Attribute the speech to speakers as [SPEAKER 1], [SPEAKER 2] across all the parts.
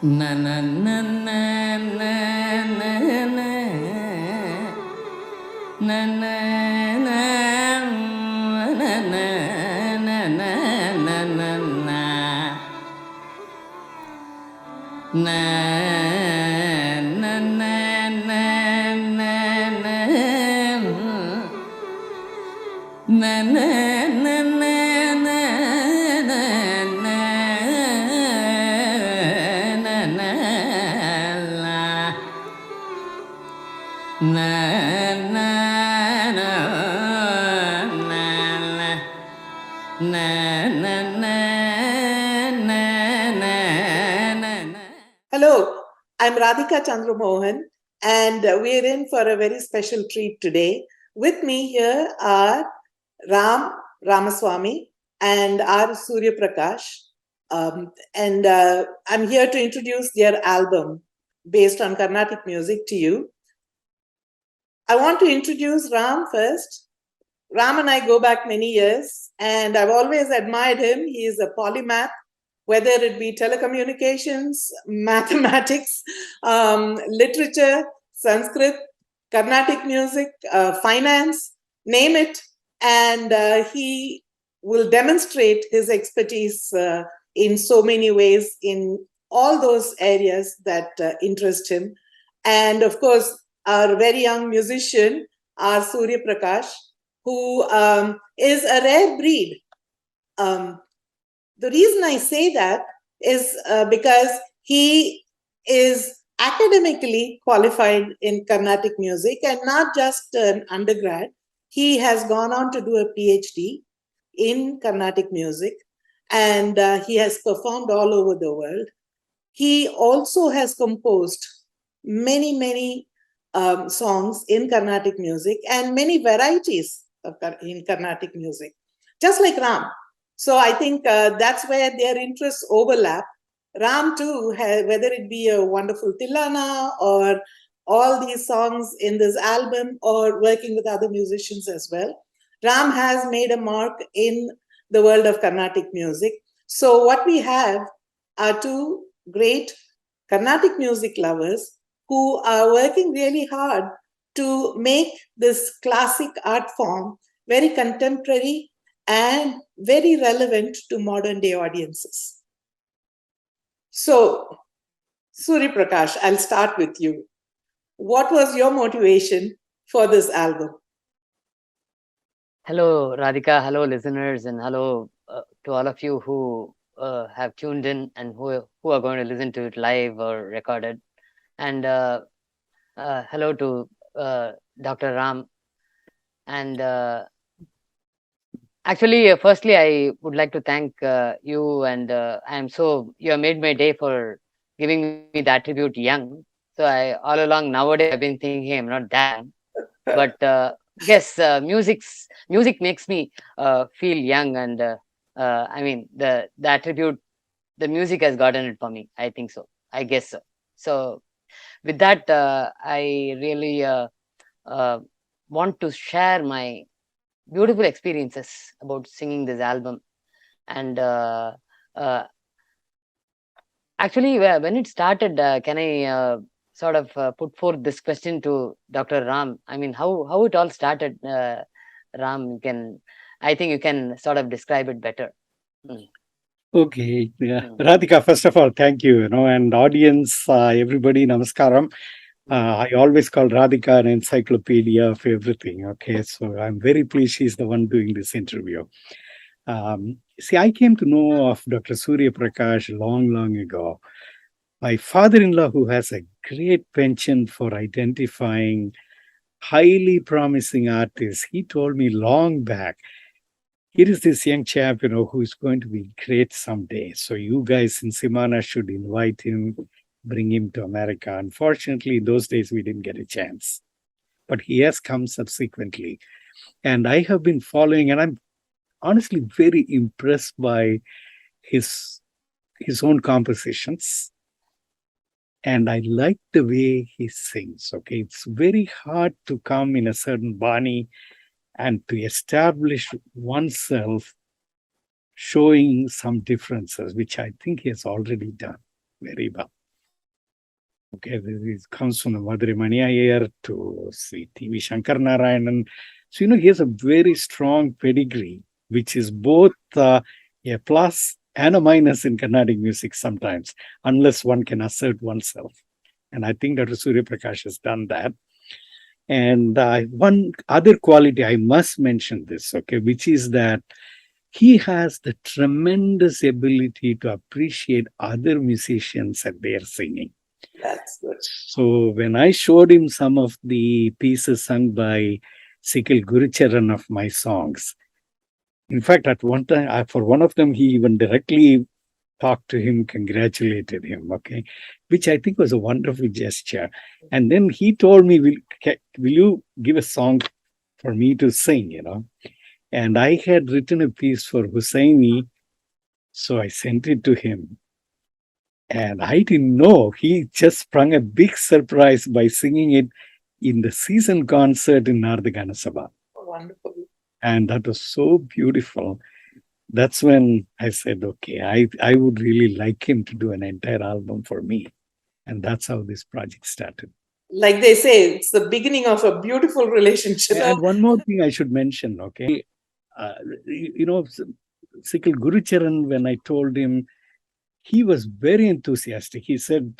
[SPEAKER 1] na na na na na na na na na na na na na na na
[SPEAKER 2] Hello, I'm Rathika Chandramohan, and we're in for a very special treat today. With me here are Ramaswami and R. Suyaprakash. And I'm here to introduce their album based on Carnatic music to you. I want to introduce Ram first. Ram and I go back many years, and I've always admired him. He is a polymath, whether it be telecommunications, mathematics, literature, Sanskrit, Carnatic music, finance, name it. And he will demonstrate his expertise in so many ways in all those areas that interest him. And of course, our very young musician, R. Suyaprakash, who is a rare breed. The reason I say that is because he is academically qualified in Carnatic music and not just an undergrad. He has gone on to do a PhD in Carnatic music, and he has performed all over the world. He also has composed many songs in Carnatic music and many varieties in Carnatic music, just like Ram. So I think that's where their interests overlap. Ram too, whether it be a wonderful Tilana or all these songs in this album or working with other musicians as well, Ram has made a mark in the world of Carnatic music. So what we have are two great Carnatic music lovers who are working really hard to make this classic art form very contemporary and very relevant to modern day audiences. So, Suyaprakash, I'll start with you. What was your motivation for this album?
[SPEAKER 3] Hello, Radhika. Hello, listeners, and hello to all of you who have tuned in and who are going to listen to it live or recorded. And hello to Dr. Ram. And actually, firstly, I would like to thank you, and you have made my day for giving me the attribute young. So all along nowadays I've been thinking I'm not that young, but yes, music makes me feel young, and I mean the attribute, the music has gotten it for me. I think so. I guess so. So with that, I really want to share my beautiful experiences about singing this album. And actually, when it started, can I sort of put forth this question to Dr. Ram? I mean, how it all started, Ram? I think you can sort of describe it better.
[SPEAKER 4] Okay, yeah. Radhika, first of all, thank you, and audience, everybody, namaskaram. I always call Radhika an encyclopedia of everything. Okay, so I'm very pleased she's the one doing this interview. See, I came to know of Dr. Suyaprakash long ago. My father-in-law, who has a great penchant for identifying highly promising artists, he told me long back, here is this young chap, who is going to be great someday. So you guys in Simana should invite him, bring him to America. Unfortunately, in those days, we didn't get a chance. But he has come subsequently. And I have been following, and I'm honestly very impressed by his own compositions. And I like the way he sings. Okay, it's very hard to come in a certain bani and to establish oneself showing some differences, which I think he has already done very well. Okay, this comes from the Madurai Mani Iyer to see T.V. Shankar Narayanan. So, he has a very strong pedigree, which is both a plus and a minus in Carnatic music sometimes, unless one can assert oneself. And I think Dr. Suyaprakash has done that. And one other quality, I must mention this, okay, which is that he has the tremendous ability to appreciate other musicians and their singing.
[SPEAKER 2] That's good.
[SPEAKER 4] So when I showed him some of the pieces sung by Sikil Gurucharan of my songs, in fact, at one time, for one of them, he even directly talked to him, congratulated him, okay, which I think was a wonderful gesture. And then he told me, will you give a song for me to sing, And I had written a piece for Hussaini, so I sent it to him. And I didn't know, he just sprung a big surprise by singing it in the season concert in Nardagana Sabha.
[SPEAKER 2] Wonderful.
[SPEAKER 4] And that was so beautiful. That's when I said, okay, I would really like him to do an entire album for me. And that's how this project started.
[SPEAKER 2] Like they say, it's the beginning of a beautiful relationship.
[SPEAKER 4] And one more thing I should mention, okay. Sikil Gurucharan, when I told him, he was very enthusiastic. He said,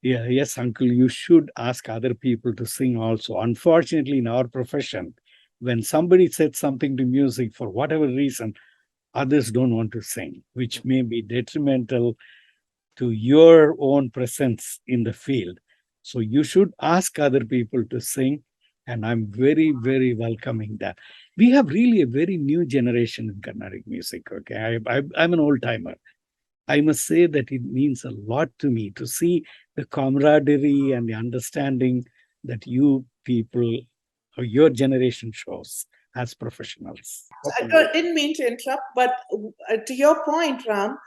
[SPEAKER 4] yes, uncle, you should ask other people to sing also. Unfortunately, in our profession, when somebody said something to music for whatever reason, others don't want to sing, which may be detrimental to your own presence in the field. So you should ask other people to sing. And I'm very, very welcoming that. We have really a very new generation in Carnatic music. Okay, I'm an old timer. I must say that it means a lot to me to see the camaraderie and the understanding that you people or your generation shows as professionals.
[SPEAKER 2] I didn't mean to interrupt, but to your point, Ram,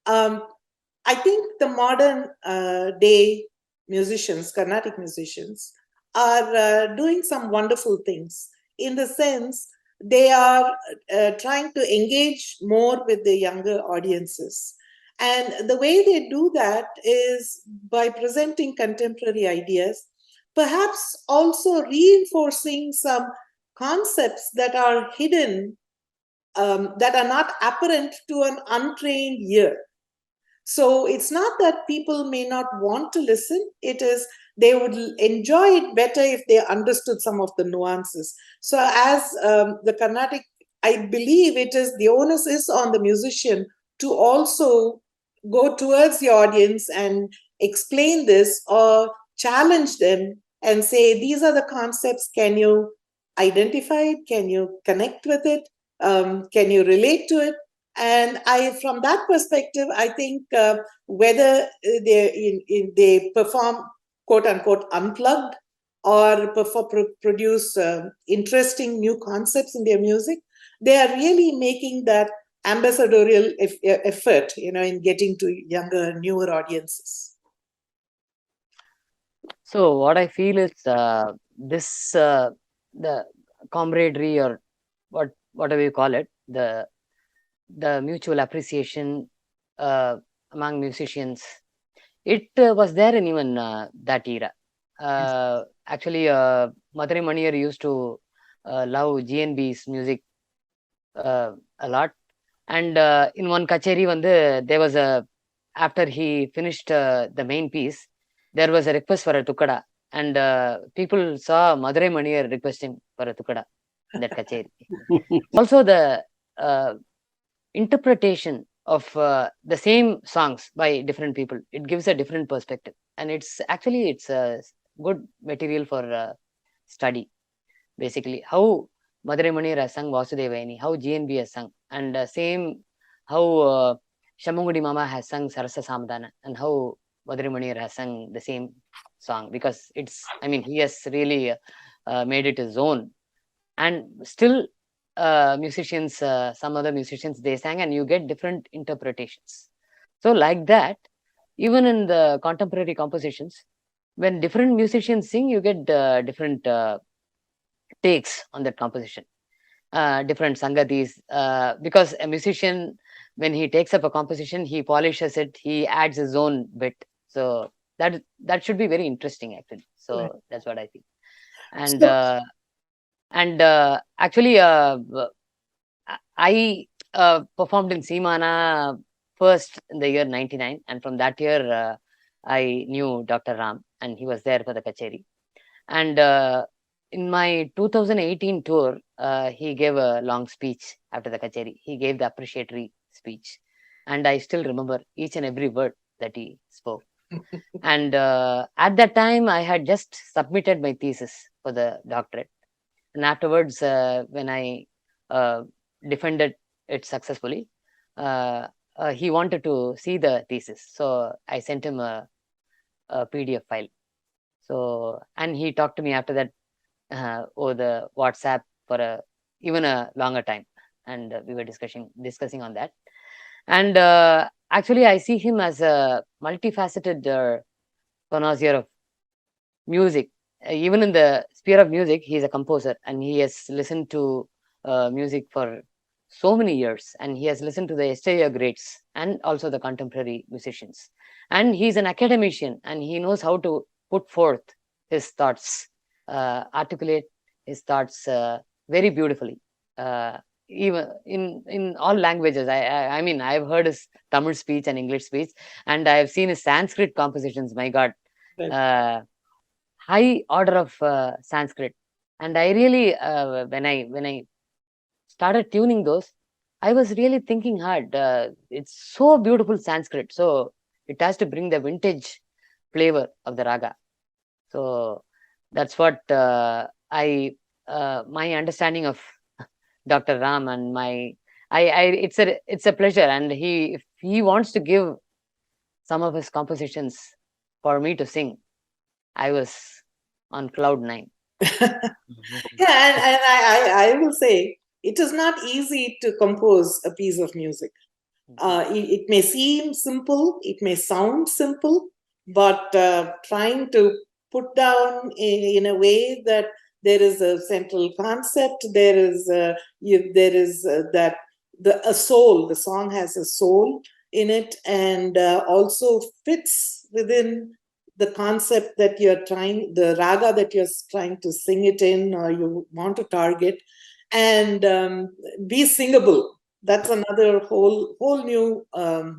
[SPEAKER 2] I think the modern day musicians, Carnatic musicians, are doing some wonderful things in the sense they are trying to engage more with the younger audiences. And the way they do that is by presenting contemporary ideas, perhaps also reinforcing some concepts that are hidden, that are not apparent to an untrained ear. So it's not that people may not want to listen, it is they would enjoy it better if they understood some of the nuances. So as the Carnatic, I believe it is the onus is on the musician to also go towards the audience and explain this or challenge them and say, these are the concepts, can you identify it? Can you connect with it? Can you relate to it? And from that perspective, I think whether they perform quote unquote unplugged or produce interesting new concepts in their music, they are really making that ambassadorial effort, in getting to younger, newer audiences.
[SPEAKER 3] So what I feel is the camaraderie, or whatever you call it, the mutual appreciation among musicians, it was there in even that era. Actually, Madurai Mani Iyer used to love GNB's music a lot. And in one kacheri, there was after he finished the main piece, there was a request for a tukada. And people saw Madurai Mani Iyer requesting for a tukada in that kacheri. Also, the interpretation of the same songs by different people, it gives a different perspective, and it's a good material for study. Basically, how Madurai Mani Iyer has sung Vasudevayani, how GNB has sung, and same how Shammangudi Mama has sung Sarasa Samadana, and how Madurai Mani Iyer has sung the same song, because he has really made it his own. And still musicians, some other musicians, they sang, and you get different interpretations. So like that, even in the contemporary compositions, when different musicians sing, you get different takes on that composition, different sangatis, because a musician, when he takes up a composition, he polishes it, he adds his own bit. So that should be very interesting actually. So
[SPEAKER 2] Right.
[SPEAKER 3] that's what I think. And
[SPEAKER 2] So-
[SPEAKER 3] actually, I performed in Seemana first in the year 99, and from that year I knew Dr. Ram, and he was there for the kacheri. And in my 2018 tour, he gave a long speech after the kacheri. He gave the appreciatory speech, and I still remember each and every word that he spoke. And at that time, I had just submitted my thesis for the doctorate. And afterwards, when I defended it successfully, he wanted to see the thesis. So I sent him a PDF file. So, and he talked to me after that over the WhatsApp for even a longer time. And we were discussing on that. And actually, I see him as a multifaceted connoisseur of music. Even in the sphere of music, he's a composer, and he has listened to music for so many years, and he has listened to the yesteryear greats and also the contemporary musicians. And he's an academician, and he knows how to put forth his thoughts, articulate his thoughts very beautifully. Even in all languages. I mean, I've heard his Tamil speech and English speech, and I've seen his Sanskrit compositions. My God, high order of Sanskrit. And I really, when I started tuning those, I was really thinking hard. It's so beautiful Sanskrit, so it has to bring the vintage flavor of the raga. So that's what my understanding of Dr. Ram, and it's a pleasure. And if he wants to give some of his compositions for me to sing, I was on cloud 9.
[SPEAKER 2] Yeah, and I will say it is not easy to compose a piece of music. It may seem simple, it may sound simple, but trying to put down in a way that there is a central concept, there is a soul. The song has a soul in it, and also fits within the concept that the raga that you're trying to sing it in, or you want to target, and be singable. That's another whole new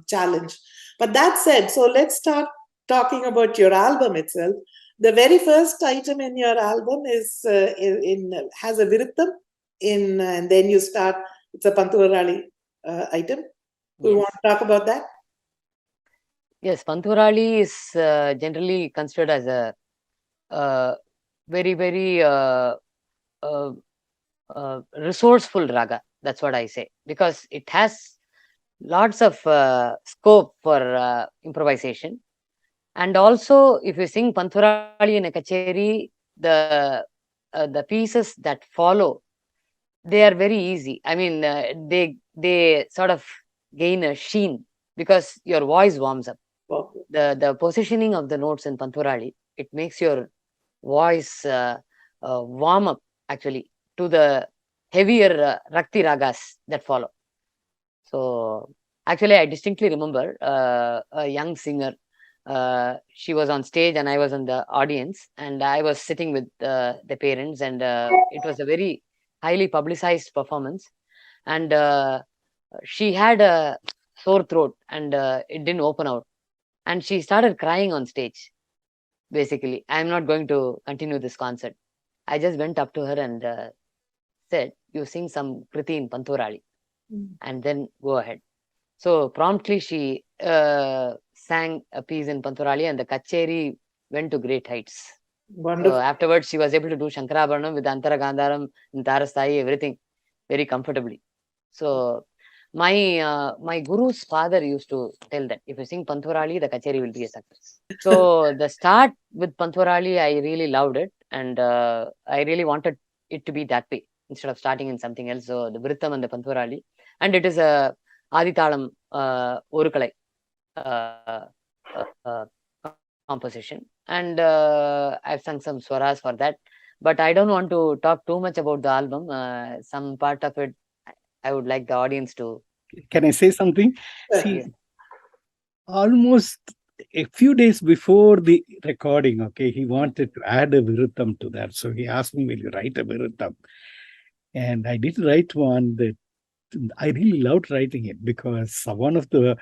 [SPEAKER 2] challenge. But that said, so let's start talking about your album itself. The very first item in your album is has a viritham and then you start. It's a Panturali item. Do you want to talk about that?
[SPEAKER 3] Yes, Panturali is generally considered as a very, very resourceful raga. That's what I say, because it has lots of scope for improvisation. And also, if you sing Panturali in a kacheri, the pieces that follow, they are very easy. I mean, they sort of gain a sheen because your voice warms up. The positioning of the notes in Panturali, it makes your voice warm up actually to the heavier Rakti ragas that follow. So actually, I distinctly remember a young singer. She was on stage and I was in the audience, and I was sitting with the parents, and it was a very highly publicized performance. And she had a sore throat, and it didn't open out. And she started crying on stage. Basically, I'm not going to continue this concert. I just went up to her and said, "You sing some kriti in Panturali, and then go ahead." So promptly she sang a piece in Panturali, and the kacheri went to great heights.
[SPEAKER 2] Wonderful.
[SPEAKER 3] So afterwards, she was able to do Shankarabharanam with Antara Gandharam, Tarasthai, everything very comfortably. So my guru's father used to tell that if you sing Panturali, the kacheri will be a success. So the start with Panturali, I really loved it, and I really wanted it to be that way instead of starting in something else. So the Vritham and the Panturali, and it is a Adithalam Orukalai composition, and I've sung some swaras for that. But I don't want to talk too much about the album. Some part of it, I would like the audience to.
[SPEAKER 4] Can I say something? See, almost a few days before the recording, okay, he wanted to add a virutam to that. So he asked me, will you write a virutam? And I did write one that I really loved writing it because one of the,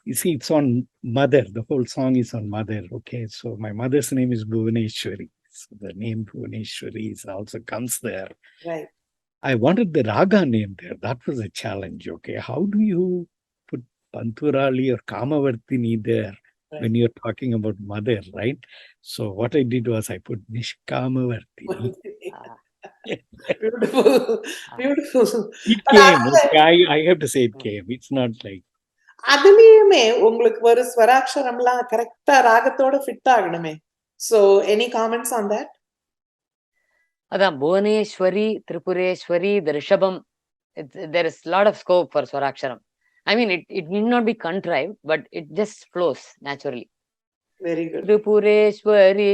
[SPEAKER 4] you see, it's on mother. The whole song is on mother. Okay. So my mother's name is Bhuvaneshwari. So the name Bhuvaneshwari also comes there.
[SPEAKER 2] Right.
[SPEAKER 4] I wanted the raga name there. That was a challenge. Okay. How do you put Panturali or Kamavartini there when you're talking about mother, right? So what I did was I put Nishkamavartini.
[SPEAKER 2] Beautiful. Beautiful.
[SPEAKER 4] It
[SPEAKER 2] But
[SPEAKER 4] came. Okay. I have to say it came. It's not like.
[SPEAKER 2] அதுலயுமே உங்களுக்கு ஒரு ஸ்வராட்சரம்லாம் கரெக்டா ராகத்தோட fit ஆகணுமே. So any comments on that?
[SPEAKER 3] அதான் Bhuvaneswari, திரிபுரேஸ்வரி, the ரிஷபம், there is a lot of scope for Swaraksharam. I mean, it need not be contrived, but it just flows naturally.
[SPEAKER 2] Very good.
[SPEAKER 3] Tripureshwari,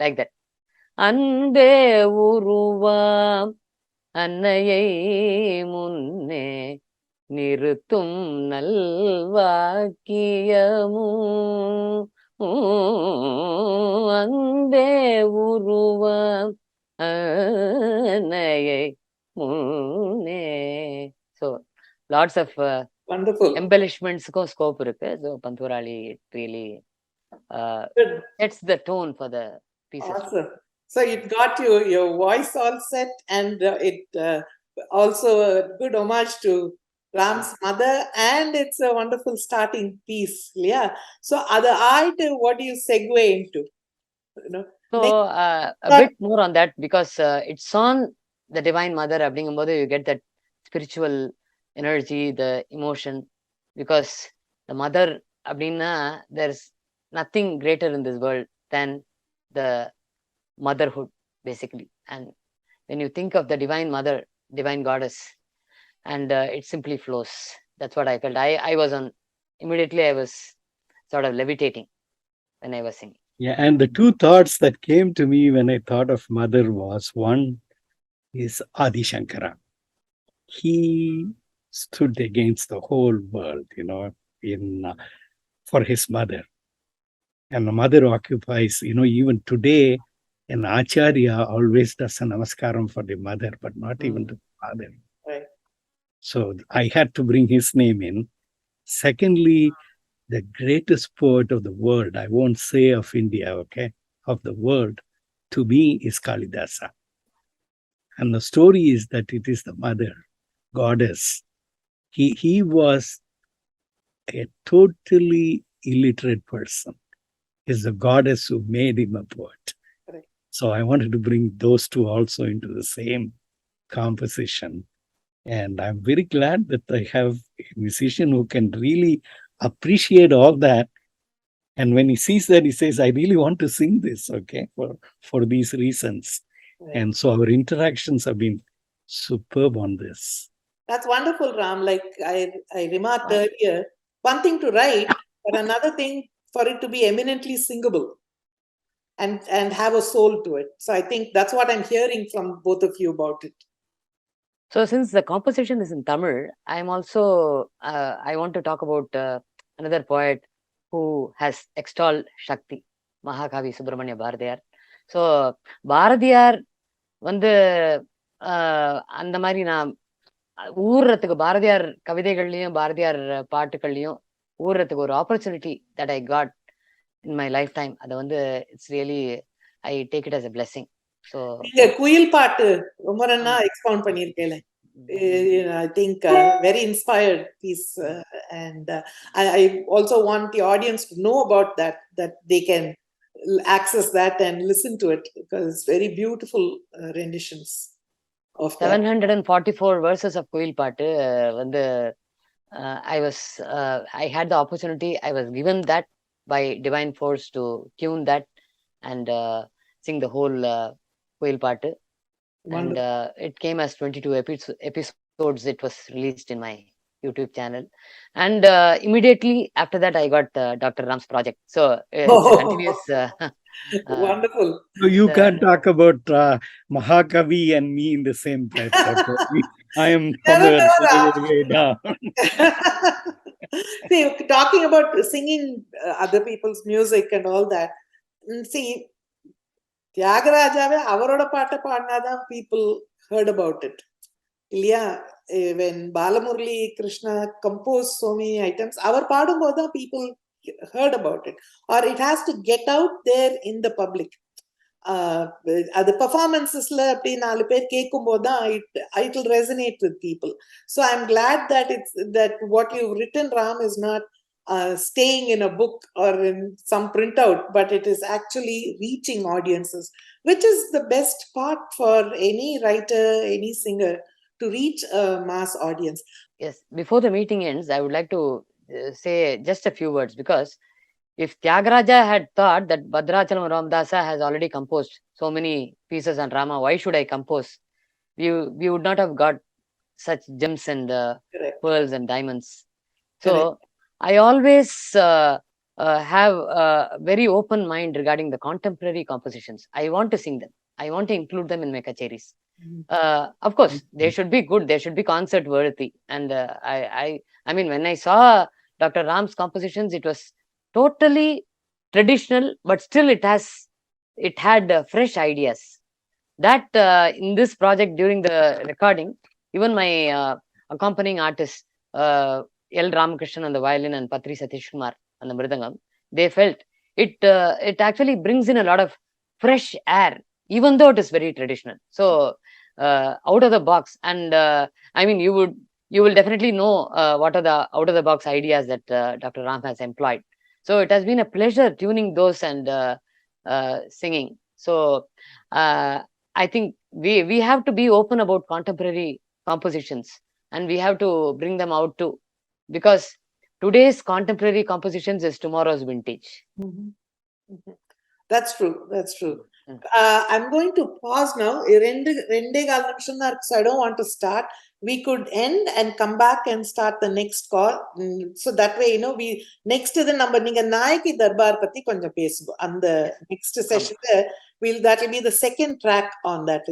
[SPEAKER 3] like that. அன்பே உருவாம் அன்னையை முன்னே நிறுத்தும் நல்வாக்கியமும் அன்பே உருவாம் அன்னையை முன்னே. So lots of
[SPEAKER 2] Wonderful
[SPEAKER 3] embellishments ko scope இருக்கு. So Panturali really sets the tone for the pieces.
[SPEAKER 2] Awesome. So it got your voice all set, and it also a good homage to Ram's mother, and it's a wonderful starting piece. Yeah. So other art, what do you segue into? You know,
[SPEAKER 3] So a bit more on that, because it's on the Divine Mother. Abdingumbodhu, you get that spiritual energy, the emotion, because the mother, abdinna, there's nothing greater in this world than the motherhood, basically. And when you think of the Divine Mother, Divine Goddess, and it simply flows. That's what I felt. I was on, immediately I was sort of levitating when I was singing.
[SPEAKER 4] Yeah, and the two thoughts that came to me when I thought of mother was, one is Adi Shankara. He stood against the whole world, for his mother. And the mother occupies, even today, an Acharya always does a namaskaram for the mother, but not even to the father.
[SPEAKER 2] Right.
[SPEAKER 4] So I had to bring his name in. Secondly, the greatest poet of the world, I won't say of India, okay, of the world, to me is Kalidasa. And the story is that it is the mother, goddess. He was a totally illiterate person. It's the goddess who made him a poet.
[SPEAKER 2] Right.
[SPEAKER 4] So I wanted to bring those two also into the same composition. And I'm very glad that I have a musician who can really appreciate all that. And when he sees that, he says, I really want to sing this, okay, for these reasons.
[SPEAKER 2] Right.
[SPEAKER 4] And so our interactions have been superb on this.
[SPEAKER 2] That's wonderful, Ram. Like I remarked earlier, one thing to write, but another thing for it to be eminently singable and have a soul to it. So I think that's what I'm hearing from both of you about it.
[SPEAKER 3] So since the composition is in Tamil, I'm also, I want to talk about another poet who has extolled Shakti, Mahakavi Subramanya Bharadiyar. So Bharadiyar வந்து அந்த மாதிரி நான் ஊர்றதுக்கு பாரதியார் கவிதைகள்லையும் பாரதியார் பாட்டுகள்லையும் ஊர்றதுக்கு ஒரு opportunity that I got in my lifetime. அதை வந்து it's really I take it as a blessing. So
[SPEAKER 2] நீங்க குயில் பாட்டு ரொம்ப நல்லா எக்ஸ்பவுண்ட் பண்ணியிருக்கேன். I think very inspired piece, and I also want the audience to know about that they can access that and listen to it, because it's very beautiful renditions of that.
[SPEAKER 3] 744 verses of குயில் பாட்டு வந்து I had the opportunity, I was given that by divine force to tune that and sing the whole குயில் பாட்டு. And it came as 22 episodes. It was released in my YouTube channel. And immediately after that, I got Dr. Ram's project. So it's a continuous.
[SPEAKER 2] Wonderful.
[SPEAKER 4] So you can't talk about Mahakavi and me in the same breath. Okay? I am somewhere way down.
[SPEAKER 2] See, talking about singing other people's music and all that. See, Tyagarajawe, avaroda paata paadnadan people heard about it. Yeah, when Balamurali Krishna composed so many items, our paadumboda people heard about it, or it has to get out there in the public. The performances it will resonate with people. So I'm glad that what you've written, Ram, is not staying in a book or in some printout, but it is actually reaching audiences, which is the best part for any writer, any singer, to reach a mass audience.
[SPEAKER 3] Yes, before the meeting ends, I would like to say just a few words, because if Tyagaraja had thought that Bhadrachalam Ramdasa has already composed so many pieces on Rama, why should I compose? We would not have got such gems and pearls and diamonds. So
[SPEAKER 2] Correct.
[SPEAKER 3] I always have a very open mind regarding the contemporary compositions. I want to sing them. I want to include them in my kacheris. Of course, they should be good. They should be concert worthy. And I mean, when I saw Dr. Ram's compositions, it was totally traditional, but still it had fresh ideas. That in this project, during the recording, even my accompanying artists, L. Ramakrishnan on the violin and Patri Satish Kumar on the mrdangam, they felt it actually brings in a lot of fresh air, even though it is very traditional. So out of the box, and I mean, you will definitely know what are the out of the box ideas that Dr. Ram has employed. So it has been a pleasure tuning those and singing. So I think we have to be open about contemporary compositions, and we have to bring them out too, because today's contemporary compositions is tomorrow's vintage.
[SPEAKER 2] Mm-hmm. Mm-hmm. That's true. That's true. I'm going to pause now. So I don't want to start. We could end and come back and start the next call. So that way, we next to the number ninga Nayaki Darbar Pati konjam pesugo. And the next session that will be the second track on that.